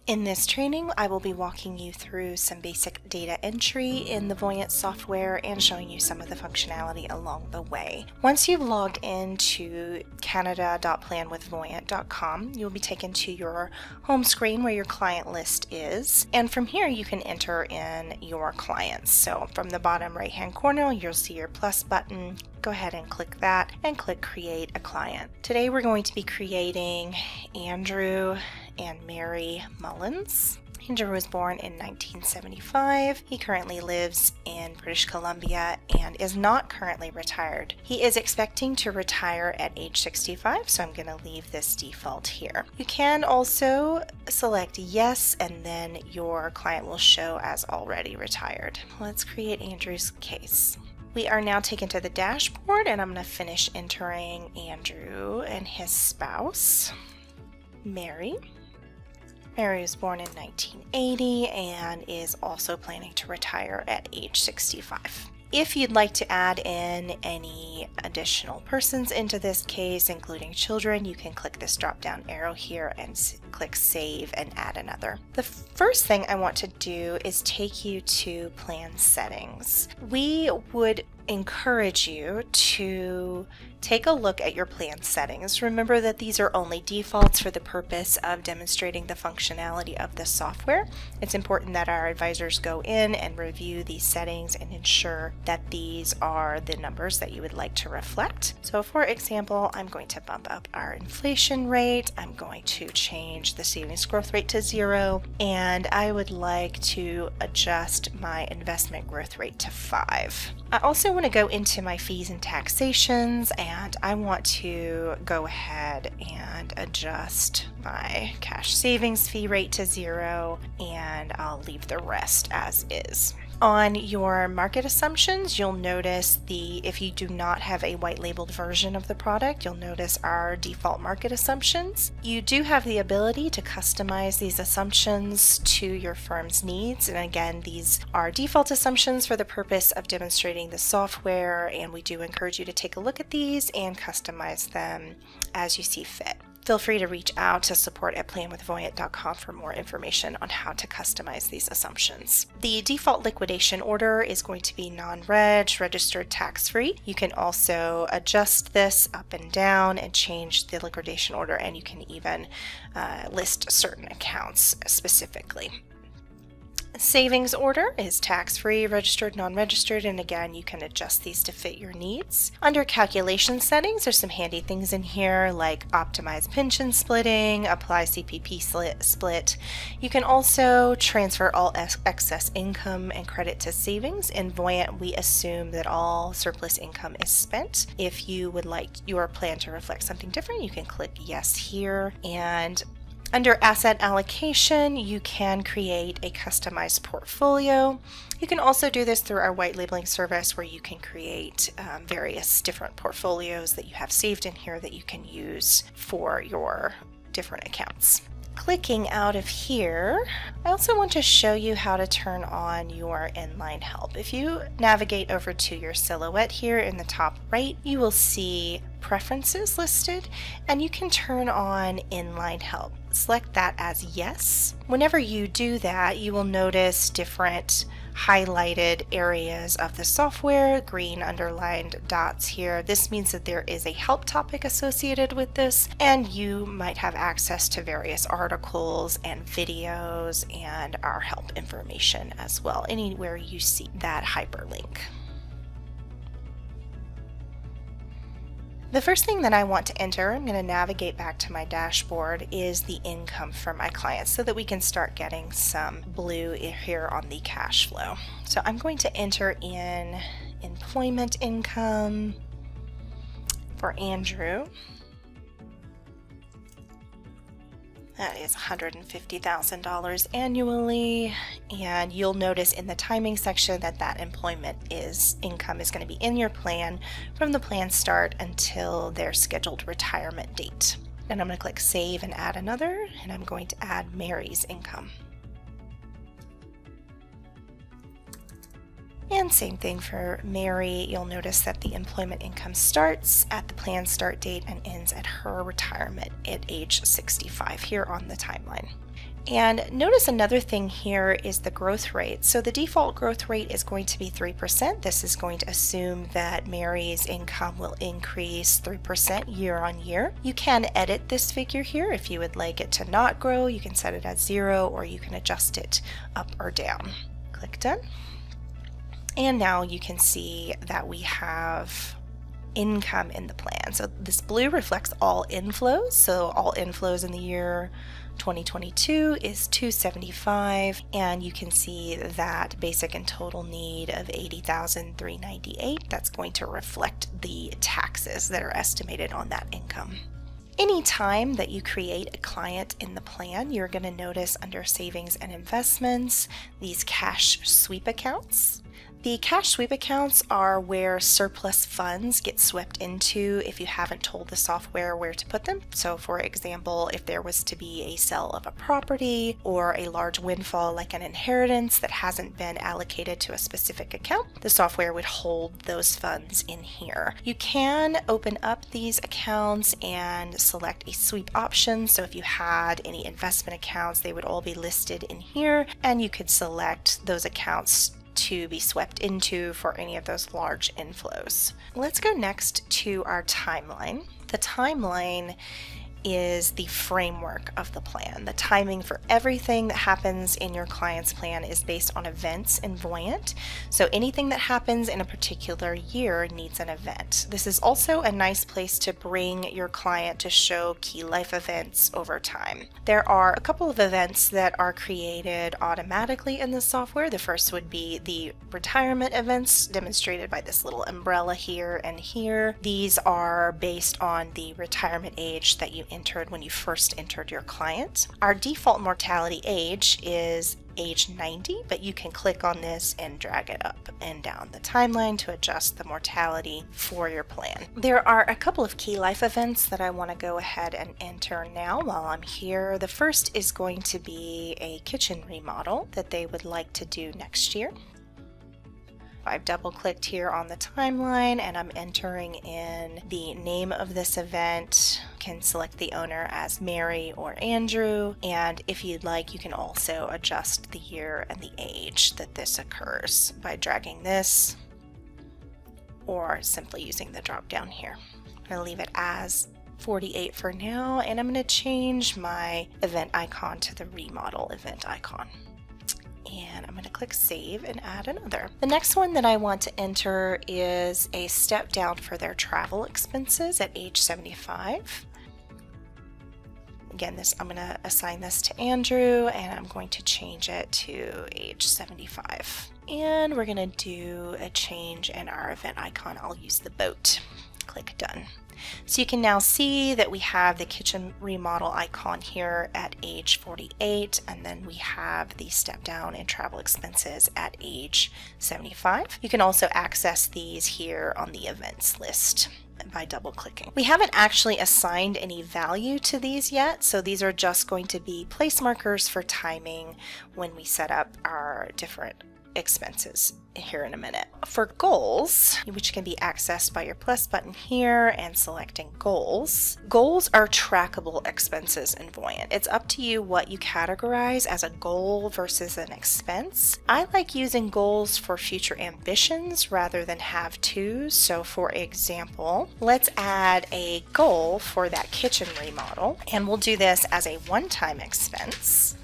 In this training, I will be walking you through some basic data entry in the Voyant software and showing you some of the functionality along the way. Once you've logged into canada.planwithvoyant.com, you'll be taken to your home screen where your client list is, and from here you can enter in your clients. So from the bottom right hand corner, you'll see your plus button. Go ahead and click that and click Create a Client. Today we're going to be creating Andrew and Mary Mullins. Andrew was born in 1975. He currently lives in British Columbia and is not currently retired. He is expecting to retire at age 65, so I'm going to leave this default here. You can also select yes, and then your client will show as already retired. Let's create Andrew's case. We are now taken to the dashboard, and I'm going to finish entering Andrew and his spouse, Mary. Mary was born in 1980 and is also planning to retire at age 65. If you'd like to add in any additional persons into this case, including children, you can click this drop-down arrow here and click Save and add another. The first thing I want to do is take you to Plan Settings. We would encourage you to take a look at your plan settings. Remember that these are only defaults for the purpose of demonstrating the functionality of the software. It's important that our advisors go in and review these settings and ensure that these are the numbers that you would like to reflect. So for example, I'm going to bump up our inflation rate. I'm going to change the savings growth rate to 0, and I would like to adjust my investment growth rate to 5. I also want to go into my fees and taxations, and I want to go ahead and adjust my cash savings fee rate to 0, and I'll leave the rest as is. On your market assumptions, you'll notice if you do not have a white labeled version of the product, you'll notice our default market assumptions. You do have the ability to customize these assumptions to your firm's needs, and again, these are default assumptions for the purpose of demonstrating the software, and we do encourage you to take a look at these and customize them as you see fit. Feel free to reach out to support@planwithvoyant.com for more information on how to customize these assumptions. The default liquidation order is going to be non-reg, registered, tax-free. You can also adjust this up and down and change the liquidation order, and you can even list certain accounts specifically. Savings order is tax-free, registered, non-registered, and again, you can adjust these to fit your needs. Under calculation settings, there's some handy things in here like optimize pension splitting, apply CPP split. You can also transfer all excess income and credit to savings. In Voyant, we assume that all surplus income is spent. If you would like your plan to reflect something different, you can click yes here. And under asset allocation, you can create a customized portfolio. You can also do this through our white labeling service, where you can create various different portfolios that you have saved in here that you can use for your different accounts. Clicking out of here, I also want to show you how to turn on your Inline Help. If you navigate over to your silhouette here in the top right, you will see preferences listed, and you can turn on Inline Help. Select that as yes. Whenever you do that, you will notice different highlighted areas of the software, green underlined dots here. This means that there is a help topic associated with this, and you might have access to various articles and videos and our help information as well, anywhere you see that hyperlink. The first thing that I want to enter, I'm going to navigate back to my dashboard, is the income for my clients so that we can start getting some blue here on the cash flow. So I'm going to enter in employment income for Andrew. That is $150,000 annually, and you'll notice in the timing section that that employment income is going to be in your plan from the plan start until their scheduled retirement date. Then I'm going to click Save and add another, and I'm going to add Mary's income. And same thing for Mary. You'll notice that the employment income starts at the plan start date and ends at her retirement at age 65 here on the timeline. And notice another thing here is the growth rate. So the default growth rate is going to be 3%. This is going to assume that Mary's income will increase 3% year on year. You can edit this figure here. If you would like it to not grow, you can set it as 0, or you can adjust it up or down. Click done. And now you can see that we have income in the plan. So this blue reflects all inflows. So all inflows in the year 2022 is 275, and you can see that basic and total need of 80,398. That's going to reflect the taxes that are estimated on that income. Anytime that you create a client in the plan, you're going to notice under savings and investments these cash sweep accounts. The cash sweep accounts are where surplus funds get swept into if you haven't told the software where to put them. So for example, if there was to be a sale of a property or a large windfall like an inheritance that hasn't been allocated to a specific account, the software would hold those funds in here. You can open up these accounts and select a sweep option. So if you had any investment accounts, they would all be listed in here, and you could select those accounts to be swept into for any of those large inflows. Let's go next to our timeline. The timeline is the framework of the plan. The timing for everything that happens in your client's plan is based on events in Voyant. So anything that happens in a particular year needs an event. This is also a nice place to bring your client to show key life events over time. There are a couple of events that are created automatically in the software. The first would be the retirement events, demonstrated by this little umbrella here and here. These are based on the retirement age that you entered when you first entered your client. Our default mortality age is age 90, but you can click on this and drag it up and down the timeline to adjust the mortality for your plan. There are a couple of key life events that I want to go ahead and enter now while I'm here. The first is going to be a kitchen remodel that they would like to do next year. I've double clicked here on the timeline and I'm entering in the name of this event. You can select the owner as Mary or Andrew, and if you'd like, you can also adjust the year and the age that this occurs by dragging this or simply using the drop down here. I'm going to leave it as 48 for now, and I'm going to change my event icon to the remodel event icon. And I'm going to click save and add another. The next one that I want to enter is a step down for their travel expenses at age 75. Again, I'm going to assign this to Andrew, and I'm going to change it to age 75. And we're going to do a change in our event icon. I'll use the boat. Click done. So you can now see that we have the kitchen remodel icon here at age 48, and then we have the step down in travel expenses at age 75. You can also access these here on the events list by double clicking. We haven't actually assigned any value to these yet, so these are just going to be place markers for timing when we set up our different expenses here in a minute. For goals, which can be accessed by your plus button here and selecting goals. Goals are trackable expenses in Voyant. It's up to you what you categorize as a goal versus an expense. I like using goals for future ambitions rather than have tos. So for example, let's add a goal for that kitchen remodel, and we'll do this as a one-time expense,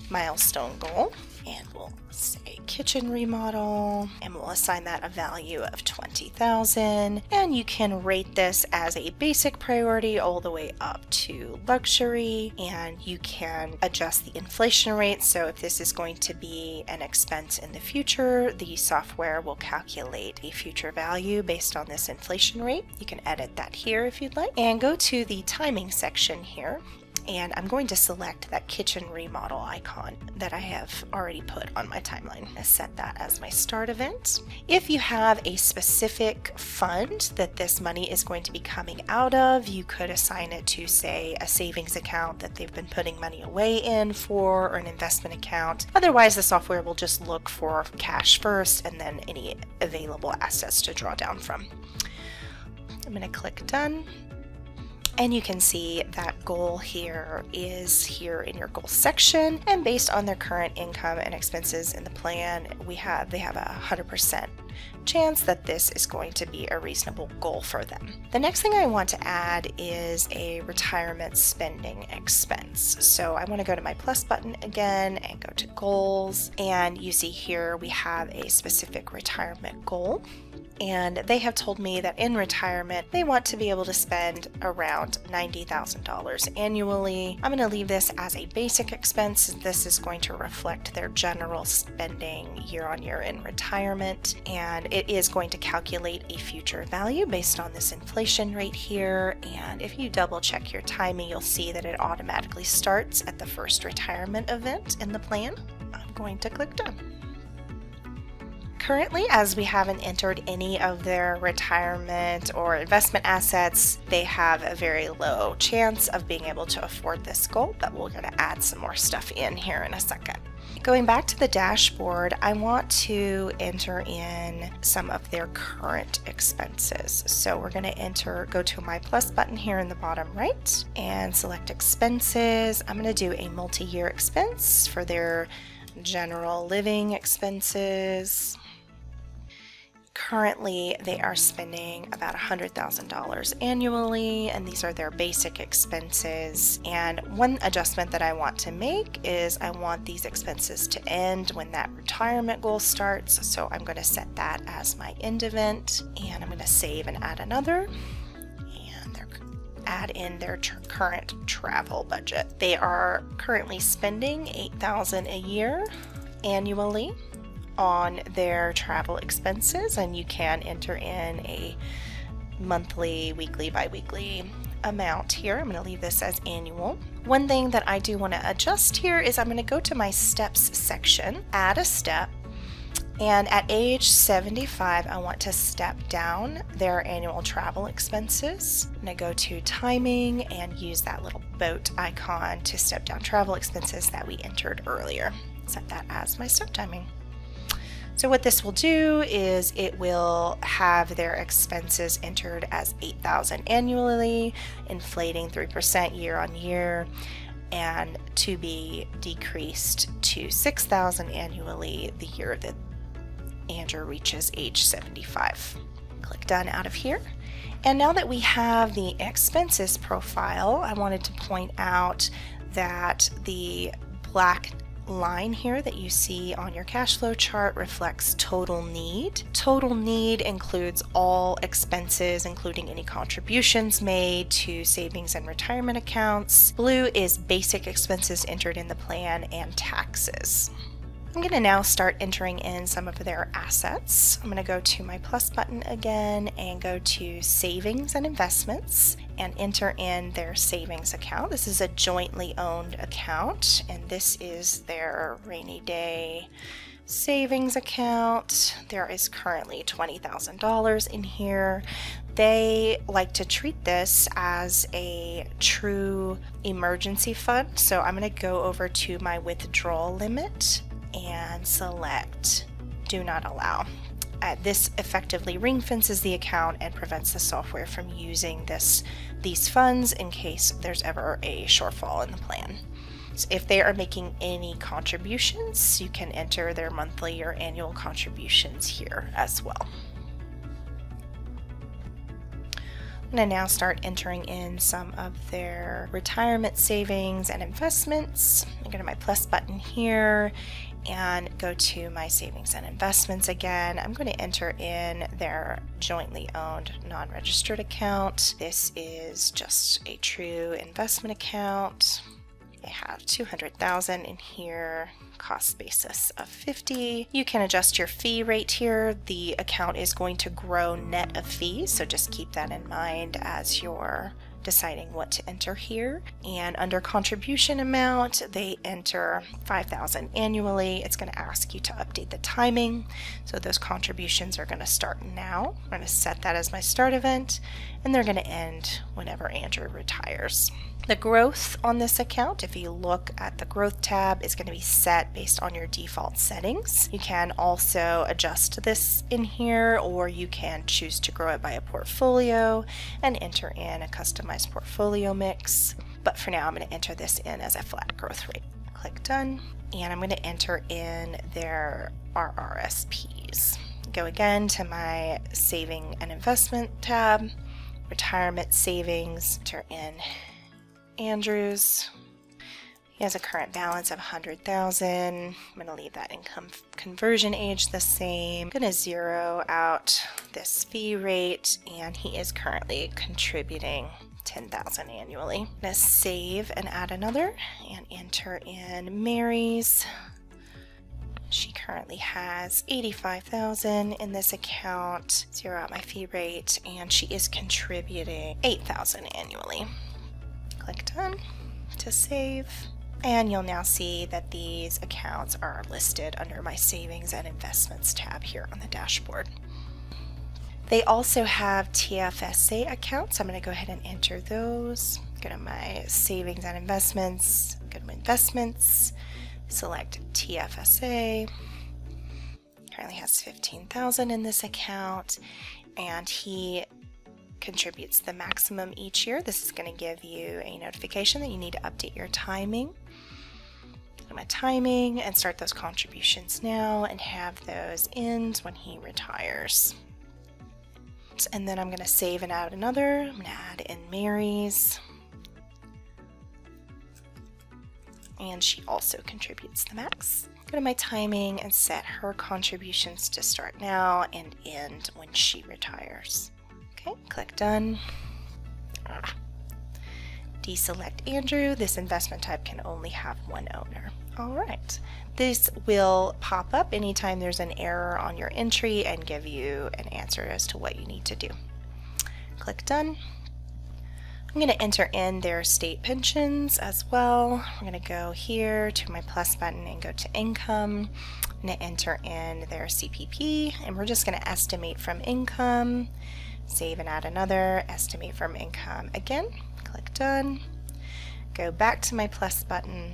milestone goal, and we'll say kitchen remodel, and we'll assign that a value of 20,000, and you can rate this as a basic priority all the way up to luxury, and you can adjust the inflation rate. So if this is going to be an expense in the future, the software will calculate a future value based on this inflation rate. You can edit that here if you'd like, and go to the timing section here. And I'm going to select that kitchen remodel icon that I have already put on my timeline. I set that as my start event. If you have a specific fund that this money is going to be coming out of, you could assign it to, say, a savings account that they've been putting money away in for, or an investment account. Otherwise, the software will just look for cash first and then any available assets to draw down from. I'm going to click done. And you can see that goal here is here in your goal section, and based on their current income and expenses in the plan, they have a 100% chance that this is going to be a reasonable goal for them. The next thing I want to add is a retirement spending expense. So I want to go to my plus button again and go to goals, and you see here we have a specific retirement goal. And they have told me that in retirement, they want to be able to spend around $90,000 annually. I'm going to leave this as a basic expense. This is going to reflect their general spending year on year in retirement. And it is going to calculate a future value based on this inflation rate here. And if you double check your timing, you'll see that it automatically starts at the first retirement event in the plan. I'm going to click done. Currently, as we haven't entered any of their retirement or investment assets, they have a very low chance of being able to afford this goal, but we're going to add some more stuff in here in a second. Going back to the dashboard, I want to enter in some of their current expenses. So we're going to go to my plus button here in the bottom right and select expenses. I'm going to do a multi-year expense for their general living expenses. Currently, they are spending about $100,000 annually, and these are their basic expenses. And one adjustment that I want to make is I want these expenses to end when that retirement goal starts. So I'm going to set that as my end event, and I'm going to save and add another. Add in their current travel budget. They are currently spending $8,000 a year annually on their travel expenses, and you can enter in a monthly, weekly, bi-weekly amount here. I'm going to leave this as annual. One thing that I do want to adjust here is I'm going to go to my steps section, add a step, and at age 75 I want to step down their annual travel expenses. I'm going to go to timing and use that little boat icon to step down travel expenses that we entered earlier. Set that as my step timing. So what this will do is it will have their expenses entered as $8,000 annually, inflating 3% year on year, and to be decreased to $6,000 annually the year that Andrew reaches age 75. Click done out of here. And now that we have the expenses profile, I wanted to point out that the black line here that you see on your cash flow chart reflects total need. Total need includes all expenses, including any contributions made to savings and retirement accounts. Blue is basic expenses entered in the plan and taxes. I'm going to now start entering in some of their assets. I'm going to go to my plus button again and go to savings and investments and enter in their savings account. This is a jointly owned account, and this is their rainy day savings account. There is currently $20,000 in here. They like to treat this as a true emergency fund, so I'm going to go over to my withdrawal limit and select do not allow. This effectively ring fences the account and prevents the software from using these funds in case there's ever a shortfall in the plan. So if they are making any contributions, you can enter their monthly or annual contributions here as well. I'm going to now start entering in some of their retirement savings and investments. I go to my plus button here and go to my savings and investments again. I'm going to enter in their jointly owned non-registered account. This is just a true investment account. They have $200,000 in here, cost basis of $50. You can adjust your fee rate here. The account is going to grow net of fees, so just keep that in mind as you're deciding what to enter here. And under contribution amount, they enter $5,000 annually. It's going to ask you to update the timing, so those contributions are going to start now. I'm going to set that as my start event, and they're going to end whenever Andrew retires. The growth on this account, if you look at the growth tab, is going to be set based on your default settings. You can also adjust this in here, or you can choose to grow it by a portfolio and enter in a customized optimize portfolio mix. But for now, I'm going to enter this in as a flat growth rate. Click done. And I'm going to enter in their RRSPs. Go again to my saving and investment tab, retirement savings, enter in Andrew's. He has a current balance of 100,000. I'm going to leave that income conversion age the same. I'm going to zero out this fee rate, and he is currently contributing 10,000 annually. I'm going to save and add another and enter in Mary's. She currently has 85,000 in this account. Zero out my fee rate, and she is contributing 8,000 annually. Click done to save. And you'll now see that these accounts are listed under my Savings and Investments tab here on the dashboard. They also have TFSA accounts. I'm going to go ahead and enter those. Go to my Savings and Investments, go to Investments, select TFSA. Currently has 15,000 in this account, and he contributes the maximum each year. This is going to give you a notification that you need to update your timing. Go to my timing and start those contributions now and have those end when he retires. And then I'm going to save and add another. I'm going to add in Mary's. And she also contributes the max. Go to my timing and set her contributions to start now and end when she retires. Okay, click done. Deselect Andrew. This investment type can only have one owner. All right. This will pop up anytime there's an error on your entry and give you an answer as to what you need to do. Click done. I'm going to enter in their state pensions as well. We're going to go here to my plus button and go to income. I'm going to enter in their CPP, and we're just going to estimate from income. Save and add another, estimate from income again. Click done. Go back to my plus button,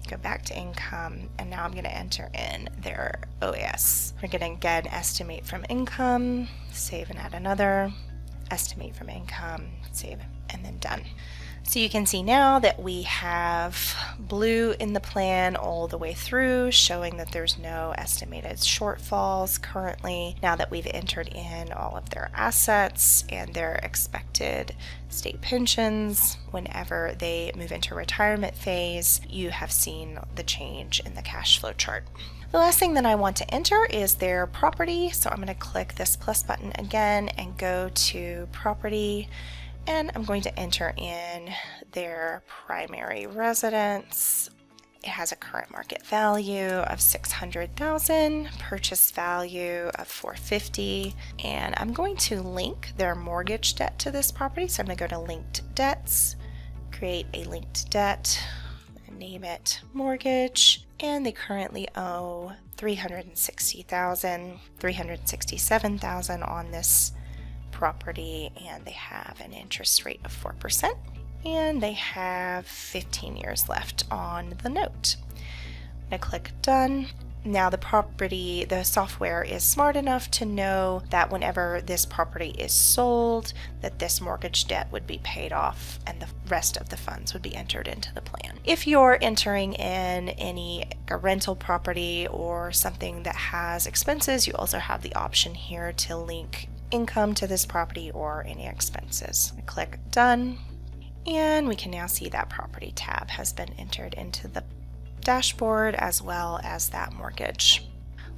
go back to income, and now I'm going to enter in their OAS. We're going to again estimate from income, save and add another, estimate from income, save, and then done. So you can see now that we have blue in the plan all the way through, showing that there's no estimated shortfalls currently. Now that we've entered in all of their assets and their expected state pensions, whenever they move into retirement phase, you have seen the change in the cash flow chart. The last thing that I want to enter is their property. So I'm going to click this plus button again and go to property. And I'm going to enter in their primary residence. It has a current market value of 600,000, purchase value of 450, and I'm going to link their mortgage debt to this property. So I'm going to go to linked debts, create a linked debt, and name it mortgage, and they currently owe 367,000 on this property, and they have an interest rate of 4%, and they have 15 years left on the note. I'm going to click done. Now the software is smart enough to know that whenever this property is sold, that this mortgage debt would be paid off and the rest of the funds would be entered into the plan. If you're entering in a rental property or something that has expenses, you also have the option here to link income to this property or any expenses. I click done, and we can now see that property tab has been entered into the dashboard as well as that mortgage.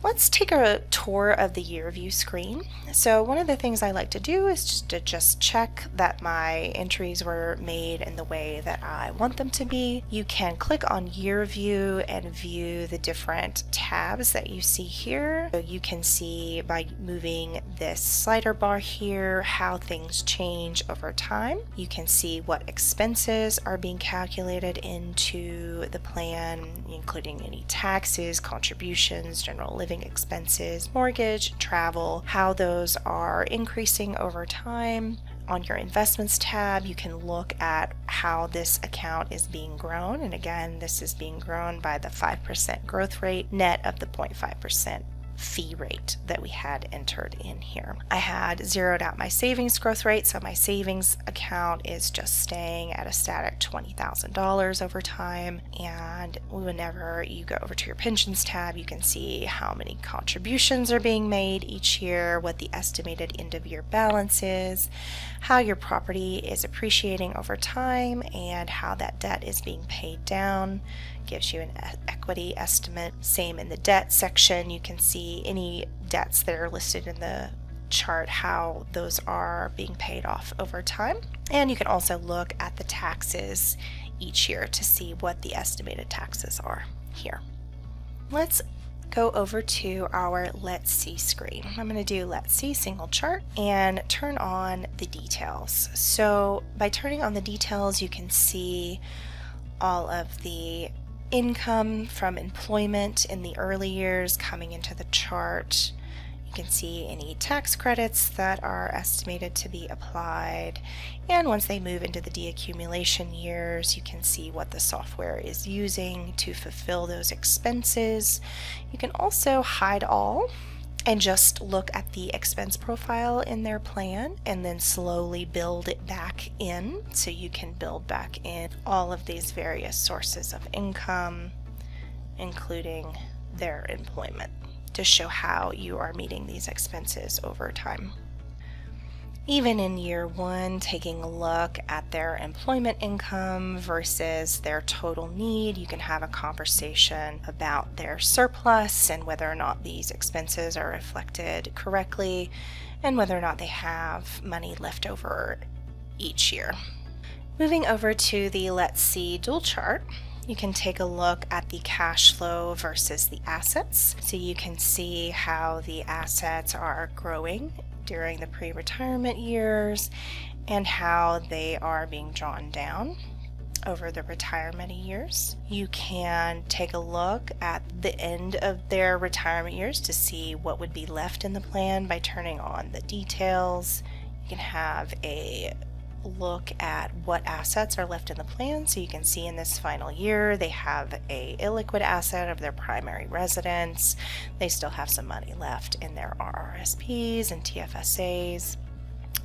Let's take a tour of the year view screen. So one of the things I like to do is just check that my entries were made in the way that I want them to be. You can click on year view and view the different tabs that you see here. So you can see by moving this slider bar here how things change over time. You can see what expenses are being calculated into the plan, including any taxes, contributions, general living expenses, mortgage, travel, how those are increasing over time. On your investments tab, you can look at how this account is being grown, and again, this is being grown by the 5% growth rate net of the 0.5% fee rate that we had entered in here. I had zeroed out my savings growth rate, so my savings account is just staying at a static $20,000 over time. And whenever you go over to your pensions tab, you can see how many contributions are being made each year, what the estimated end of year balance is, how your property is appreciating over time, and how that debt is being paid down. Gives you an equity estimate. Same in the debt section, you can see any debts that are listed in the chart, how those are being paid off over time. And you can also look at the taxes each year to see what the estimated taxes are here. Let's go over to our Let's See screen. I'm going to do Let's See single chart and turn on the details. So by turning on the details, you can see all of the income from employment in the early years coming into the chart. You can see any tax credits that are estimated to be applied, and once they move into the deaccumulation years, you can see what the software is using to fulfill those expenses. You can also hide all and just look at the expense profile in their plan and then slowly build it back in, so you can build back in all of these various sources of income, including their employment, to show how you are meeting these expenses over time. Even in year one, taking a look at their employment income versus their total need, you can have a conversation about their surplus and whether or not these expenses are reflected correctly and whether or not they have money left over each year. Moving over to the Let's See dual chart, you can take a look at the cash flow versus the assets. So you can see how the assets are growing during the pre-retirement years and how they are being drawn down over the retirement years. You can take a look at the end of their retirement years to see what would be left in the plan by turning on the details. You can have a look at what assets are left in the plan, so you can see in this final year they have a illiquid asset of their primary residence. They still have some money left in their RRSPs and TFSAs.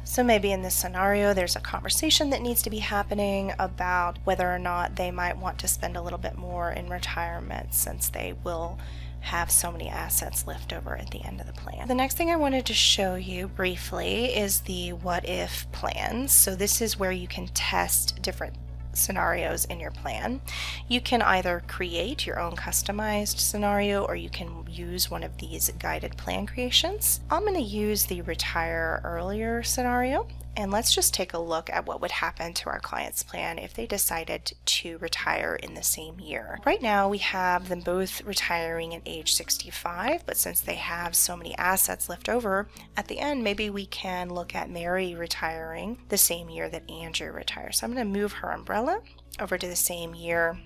So maybe in this scenario there's a conversation that needs to be happening about whether or not they might want to spend a little bit more in retirement, since they will have so many assets left over at the end of the plan. The next thing I wanted to show you briefly is the what if plans. So this is where you can test different scenarios in your plan. You can either create your own customized scenario or you can use one of these guided plan creations. I'm going to use the retire earlier scenario, and let's just take a look at what would happen to our client's plan if they decided to retire in the same year. Right now we have them both retiring at age 65, but since they have so many assets left over, at the end maybe we can look at Mary retiring the same year that Andrew retires. So I'm going to move her umbrella over to the same year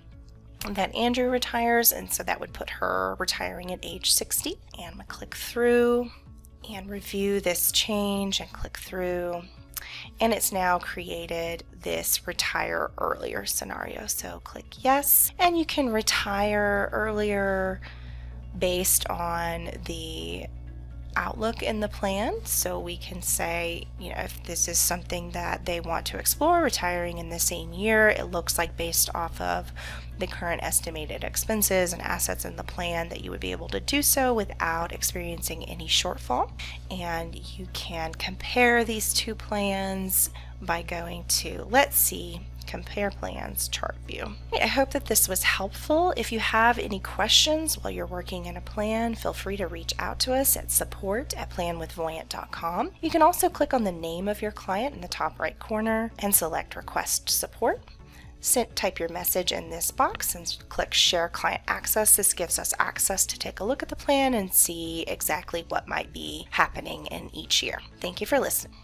that Andrew retires, and so that would put her retiring at age 60. And I'm going to click through and review this change and click through. And it's now created this retire earlier scenario. So click yes, and you can retire earlier based on the outlook in the plan. So we can say, if this is something that they want to explore, retiring in the same year, it looks like based off of the current estimated expenses and assets in the plan that you would be able to do so without experiencing any shortfall. And you can compare these two plans by going to Let's See Compare Plans Chart View. I hope that this was helpful. If you have any questions while you're working in a plan, feel free to reach out to us at support@planwithvoyant.com. You can also click on the name of your client in the top right corner and select Request Support. Type your message in this box and click Share Client Access. This gives us access to take a look at the plan and see exactly what might be happening in each year. Thank you for listening.